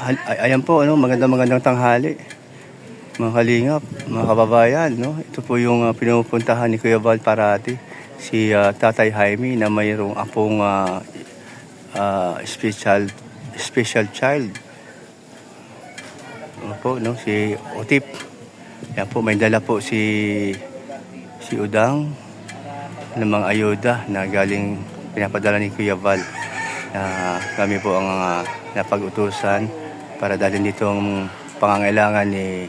Ayan po, ano, magandang tanghali. Mga kalingap, mga kababayan, no? Ito po yung pinupuntahan ni Kuya Val parati. Si Tatay Jaime na mayroong apong special child. Ano po, no? Si Otip. Yan po, may dala po si Udang ng mga ayuda na galing pinapadala ni Kuya Val. Kami po ang napag-utusan para dalhin dito ang pangangailangan ni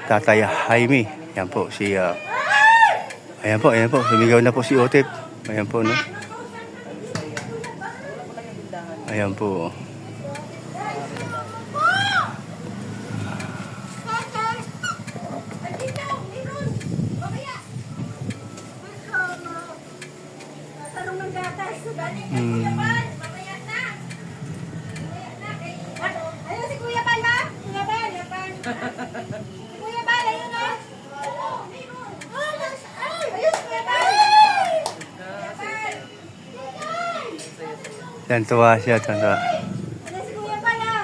Tatay Jaime. Yan po si ayan po, sumigaw na po si Otip. Ayan po, no? Ayan po. Ayun si Kuya Bal, ma? Kuya Bal, Kuya Bal, ayun na. Ayun, Kuya Bal. Yan, tuwa siya, tuwa. Ayun si Kuya Bal, ah.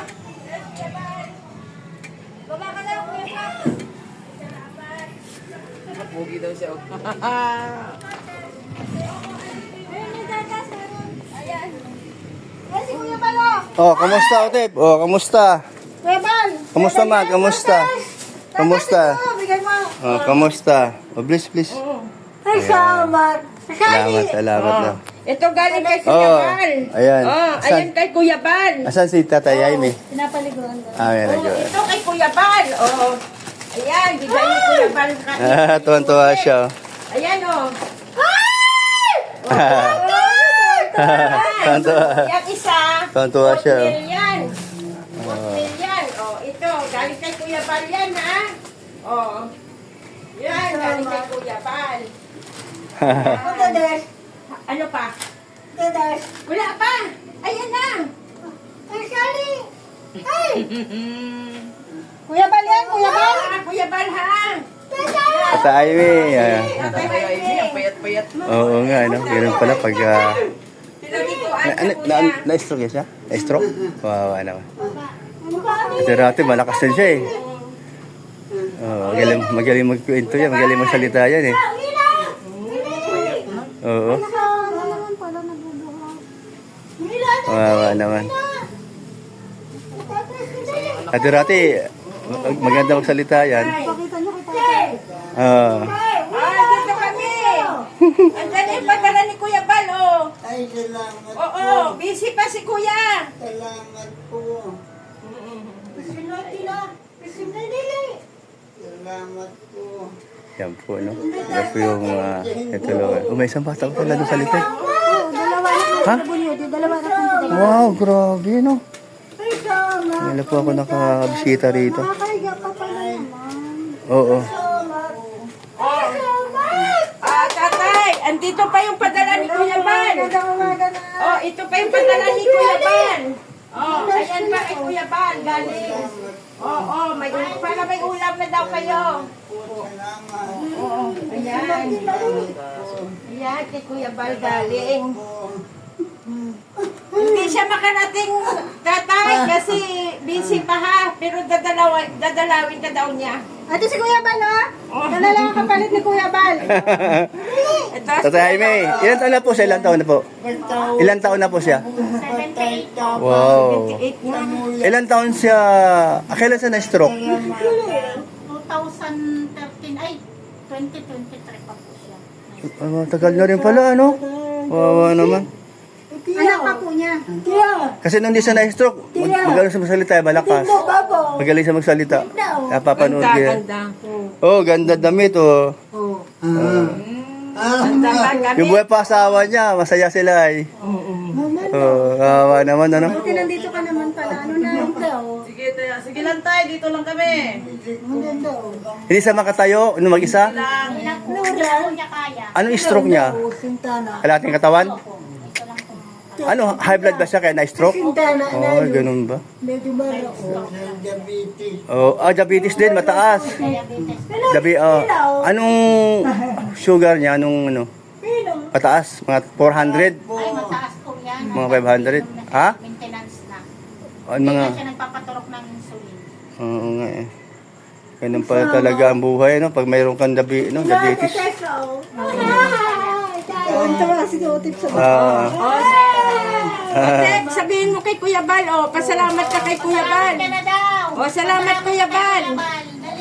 Baba ka lang, Kuya Bal. Pugi daw siya. Ayun, yung gatas, meron. Ayan. Ayun si Kuya Bal, oh. Oh, kamusta, Otip? Oh, kamusta? Kuya Bal. Kamusta, ma? Kamusta? Kamusta? Bigay mo. Oh, kamusta? Oh, please. Ay, salamat. Salamat na. Ito galing kay Kuya Oh, Bal. ayan. Ayan kay Kuya Bal. Asan si Tatay Jaime? Pinapaliguan ko. Ayan, nag- Ito kay Kuya Bal. Ayan, bigay ni Kuya Bal. tuwan-tuwa siya. Ayan, Tuwan-tuwa. Yan isa. Tuwan-tuwa siya. Yan. Yan. Ito, galing kay Kuya Bal yan, ha? Yan, galing kay Kuya Bal. Dadas. Ano pa? Dadas. Wala pa. Ayan na. Ay, Sally. Ay. Kuya Bal yan, Kuya Bal. Kuya Bal, ha? Tatay Jaime. Ayan. Tatay Jaime. Payat-payat mo. Oo nga, no? Ganun pala pag... Pinagituan ka, kuya. Na-stroke siya? Na-stroke? Wawa naman. Ito dati, malakas din siya eh. Oh, magaling magkwento yan, magaling magsalita yan eh. Oo. Wawa naman. At dati, maganda magsalita yan. Dito kami. Andyan yung padala ni Kuya Bal, Ay, salamat Oo, busy pa si Kuya. Salamat po. Salamat po. Yan po, no? Yan po yung itulungan. Oh, may isang bata ko pala doon sa likod. Ha? Wow, grabe, no? Wala po ako nakabisita rito. Oo. Tatay, andito pa yung padala ni Kuya Bal. Ito pa yung padala ni Kuya Bal. Ayan pa kay Kuya Bal, galing. May ulam na daw kayo. Ayan. Ayan, kay Kuya Bal galing. Hindi siya makarating, tatay, kasi busy pa ha. Pero dadalawin ka daw niya. Ate si Kuya Bal, ha? Dala lang ang kapalit ni Kuya Bal. Ito, Tatay Jaime, ilan taon na po siya? Ilan taon na po? Ilan taon na po siya? 78. Wow. 8 na. Ilan taon siya? Kailan siya na-stroke? 2013, ay, 2023 pa po siya. Tagal na rin pala, ano? Wawa naman. Anak pa po niya. Kasi nung di siya na-stroke, magaling siya magsalita, malakas. Magaling siya magsalita. Napapanood ko yan. Ganda. Oh, ganda damit, oh. Ganda ba kami? Yung buhay pa asawa niya, masaya sila, eh. Oh, kawawa naman, ano? Buti nandito ka naman pala. Ano na yung daw? Sige lang tayo, dito lang kami. Hindi siya makatayo, ano mag-isa? Nura, niya kaya. Anong stroke niya? Kalating katawan? Ano, high blood ba siya kaya na-stroke? Oh, ganun ba? Medyo baro ko. Diabetes. Oh, diabetes din, mataas. Anong sugar niya? Anong ano? Mataas? Mga 400? Ay, mataas po yan. Mga 500? Ha? Maintenance na. Ano mga... Siya nagpapaturok ng insulin. Oo nga eh. Ganun pala talaga ang buhay, no? Pag mayroon kang diabetes. Ah, Tek, sabihin mo kay Kuya Bal, pasalamat ka kay Kuya Bal. Ka na daw. Salamat Kuya Bal.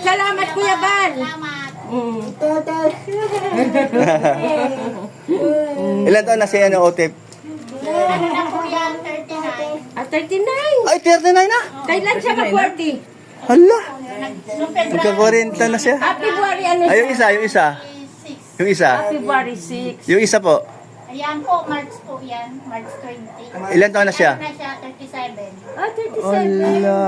Salamat Kuya Bal. Salamat. ilan taon na si Otep? Ano na po yan? 39. At 39. Ay, 39 na! Kailan siya mag-40? Hala! Noong February Magka-40 na siya. February ano Ay, siya? yung isa. 6. Yung isa. February 6. Yung isa po. Ayan po, March po yan. March 20. Ilan taon na siya? Ano na siya? 37. 37. Hala.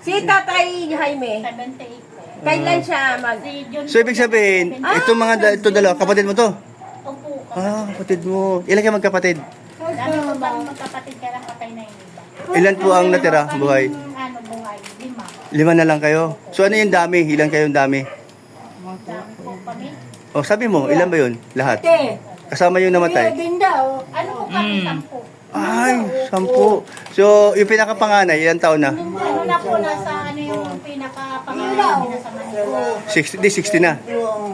Si Tatay Jaime, 78 po. kailan siya mag... Si June So, ibig sabihin, itong mga ito dalawa, kapatid mo to? Opo. Ah, kapatid mo. Ilan kayo magkapatid? Dami po bang magkapatid ka lang patay na yung iba? Ilan po ang natira, buhay? Ano, buhay? 5. 5 na lang kayo. So, ano yung dami? Ilan kayong dami? Dami po kami. O, sabi mo, ilan ba yun? Lahat? Kasama yung namatay? Ano po kami? 10. Ay, 10. So, yung pinakapanganay, ilang taon na? Ano na po, nasa ano yung pinaka-pangalan nasa Manila. 60, 60 na.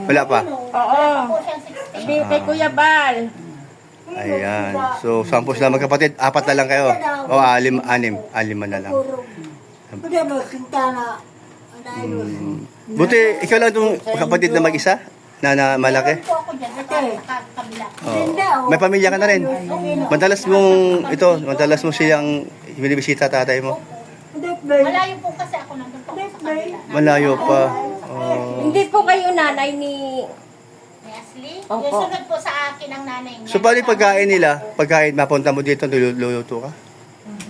Wala pa. Oo. Po siya 60. Sabihin kay Kuya Bal. Ayan. So, 10 sila magkapatid. 4 na lang kayo. O, 6 na lang. Buti, ikaw lang itong kapatid na mag-isa? Na malaki? Meron po ako dyan sa kabila. Oo. May pamilya ka na rin. Madalas mo siyang binibisita tatay mo. Malayo po kasi ako nandun po ako sa kabila. Malayo pa. Oh. Hindi po kayo nanay ni... Ni Ashley? Opo. Yung sunod po sa akin ang nanay niya. So, paano yung pagkain nila? Pagkain, mapunta mo dito, luluto ka?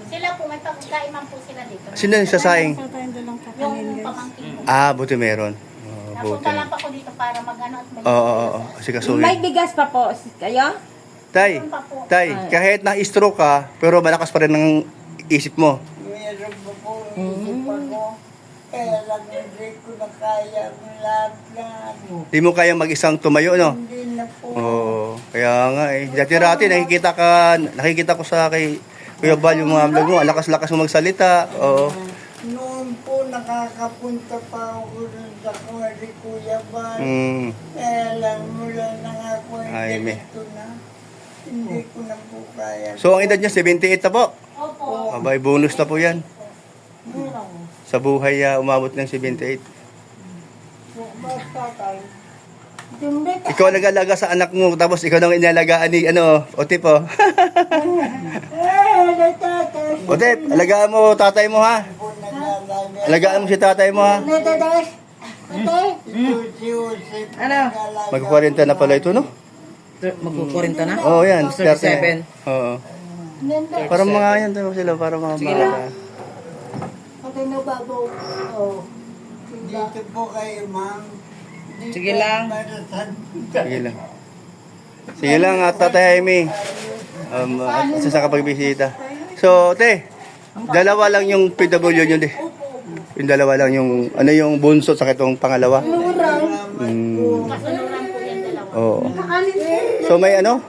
Sila po, may pagkain man po sila dito. Sino yung sasaing? Yung pamangkin ko. Ah, buti meron. Oh, buti. Napunta lang pa ko dito para mag-ano at mag- Oo. Kasi May kasuhin. bigas pa po kayo? Tay, kahit na-stroke ka, pero malakas pa rin ang isip mo. Meron pa po isip ako. Kaya lang hindi ko na kaya ang lahat. Di mo kayang mag-isang tumayo, no? Hindi na po. Oo, kaya nga eh. Dati-rati, nakikita ko sa kay Kuya Bal yung mga vlog mo. Ang lakas-lakas mo magsalita. Oo. Noon po nakakapunta pa ako dun sa kwardi Kuya Bal. Mm. Kaya lang mula na nga ako Ay, may. ganito na. Hindi ko na po kaya. So, ang edad niya, 78 na po. Opo. Abay, bonus na po yan. Sa buhay, umabot ng 78. Ikaw nag-alaga sa anak mo, tapos ikaw nang inalagaan ni, Otip, oh. Otip, alagaan mo tatay mo, ha? Alagaan mo si tatay mo, ha? Ano? Mag-40 na pala ito, no? Magkukurinta na? Oo, yan. 37. Oo. Para mga yan tayo sila, para mga bata. Dito po kayo, ma'am. Dito Sige lang. Marasan. Sige lang. Sige lang, Tatay Jaime. At sa kapagbisita. So, te, dalawa lang yung PW nyo, te. Yung dalawa lang yung, yung bunso sa itong pangalawa. Mm. Kasunuran po yan dalawa. Oo. So, may ano?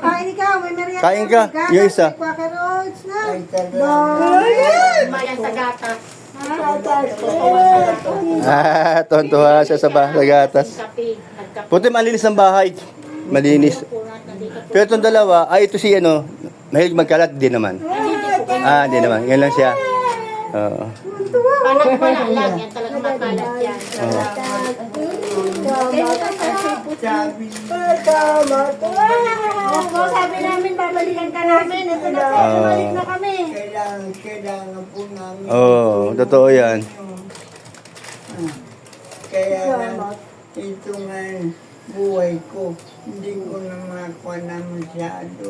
Kain ka, may merienda. Kain ka, yung isa. Quaker Oats na. Ay, talaga. Mayan sa gatas. Tontuwa siya sa gatas. Kape. Nagkape Puti, malinis ang bahay. Malinis. po natin dito. Pero itong dalawa, ito si mahilig magkalat, di naman. Di naman. Yan lang siya. Oo. Panak wala lang. Yan talaga makalat yan. Opo, sabi namin, babalikan ka namin. Ito na po, bumalik na kami. Kailangan po namin. Oo, totoo yan. Kaya lang, ito nga buhay ko. Hindi ko na makakuha na masyado.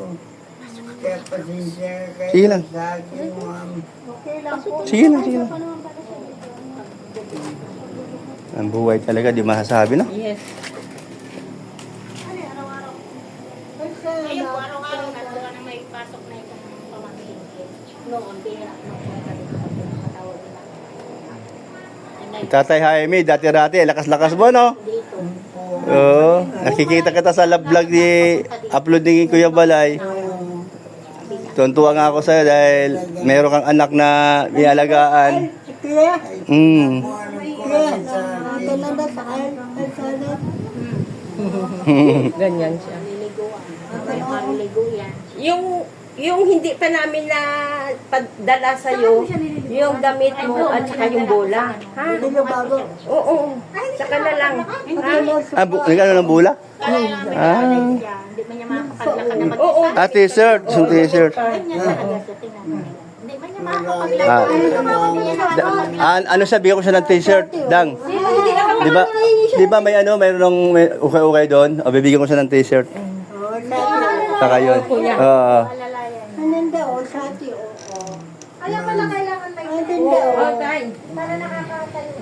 Kaya pasensya kayo Sige lang. sa akin, ma'am. Okay lang po. Sige lang, sige lang. Ang buhay talaga, di masasabi, no? Yes. Ngayon po, araw-araw na talaga na may pasok na itong pamangkin. Noon, pira. Katawag nila. Tatay Jaime, dati-rati, lakas-lakas mo, no? Dito. Oo, nakikita kita sa vlog ni upload ni Kuya Balay. Tuntua nga ako sa'yo dahil meron kang anak na nialagaan. Kaya, Mm. talaga sa kalsada. Ganyan siya. Niliguan. Niliguan yan. Yung hindi pa namin na padala sa'yo, yung damit mo at saka yung bola. Ha? Hindi ko bago. Oo. Saka na lang. Ha? Nagano ng bula? Kaya lang may hindi man niya makapaglakad na mag-isa. Oo. T-shirt. Isang t-shirt. Ganyan talaga siya, tingnan mo. Hindi man niya makapaglakad. Ah. Hindi niya makapaglakad. Ano sabi ko siya ng t-shirt? Dang. Di ba mayroong ukay-ukay doon? O bibigyan ko siya ng t-shirt. Saka yun. Oo. Alalayan. Anong daw, sati o. Alam mo lang kailangan may Anong daw. Okay. para nakakatayo.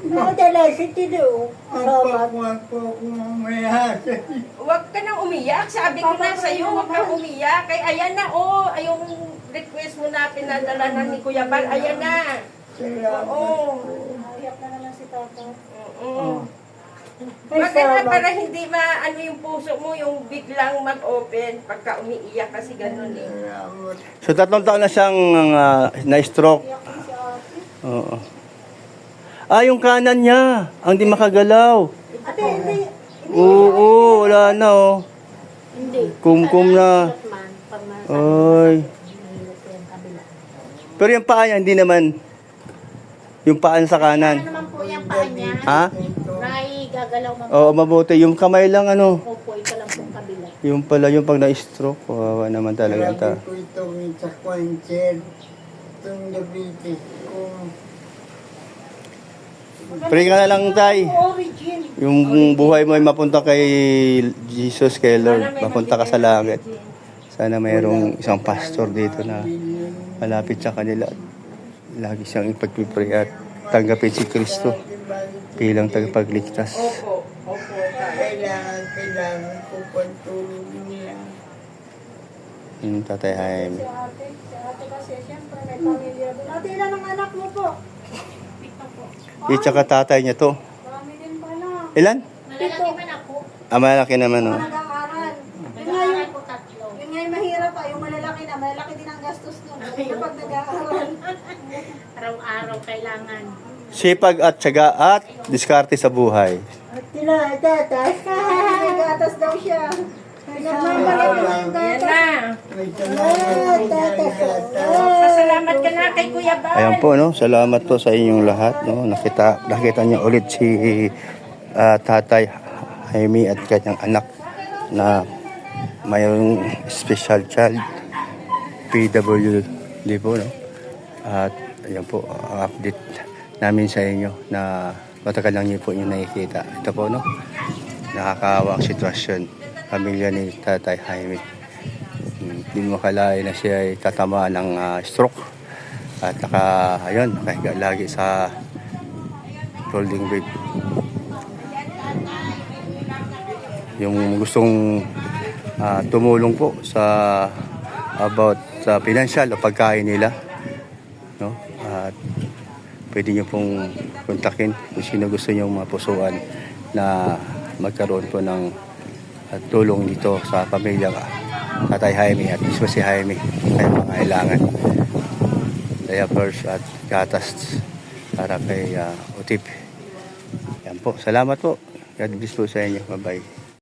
Nakadala si Tito. Salamat. Huwag po kumamaya. Huwag ka nang umiyak. Sabi ko na sa'yo, huwag kang umiyak. Kay ayan na, yung request mo na pinadala na ni Kuya Bal, ayan na. Oo. Iyak na naman si Tata. Oo. Huwag ka na para hindi ano yung puso mo, yung biglang mag-open pagka umiiyak kasi ganun eh. So 3 taon na siyang na-stroke. Oo. Yung kanan niya. Ang di makagalaw. Ate, hindi. Oo, wala na oh. Hindi. Kumkum na. Man, pag Oy. Pero yung paa niya, hindi naman. Yung paan sa Ano kanan. naman po yung paa niya? Ha? Nay, gagalaw man. Oo, mabuti. Yung kamay lang ano. Opo, ito lang pong kabila. Yung pala, yung pag na-stroke. Kawawa naman talaga. Grabe ko itong sa cancer. Itong diabetes ko. Pray ka na lang, Tay. Origin. Yung buhay mo ay mapunta kay Jesus, kay Lord. Mapunta ka sa langit. Sana mayroong isang pastor dito na malapit sa kanila. Lagi siyang ipagpipray at tanggapin si Kristo bilang tagapagligtas. Opo. Kailangan ko pantulong niya. Yung Tatay Jaime. Si ate kasi, siyempre may pamilya doon. Ate, ilan ang anak mo po? Yung tsaka tatay niya to. Marami din pala. Ilan? Malalaki man ako. Malaki naman oh. Nag-aaral. Nag-aaral po 3. Yun nga yung mahirap pa, yung malalaki na, malalaki din ang gastos nun. Kapag nag-aaral. Araw-araw kailangan. Sipag at tsaga at diskarte sa buhay. At tinatatas. Nagatas daw siya. Nagmamalit mo yung Ayan gatas. na. May salamat sa Pasalamat ka na kay Kuya Bal. Ayan po, no? Salamat po sa inyong lahat. No? Nakita niyo ulit si Tatay Jaime at kanyang anak na mayroong special child, PWD po. No? At ayan po, ang update namin sa inyo na matagal lang niyo po yung nakikita. Ito po, no? Nakakawang sitwasyon. Pamilya ni Tatay Jaime. Hindi mo akalain na siya ay tatamaan ng stroke. At nakahiga lagi sa folding bed. Yung gustong tumulong po sa about sa financial o pagkain nila, no? At pwede nyo pong kontakin kung sino gusto nyo mapusuan na magkaroon po ng tulong dito sa pamilya Tatay Jaime at mismo si Jaime ay pangailangan diapers at gatas para kay Utip. Yan po. Salamat po. God bless po sa inyo. Bye-bye.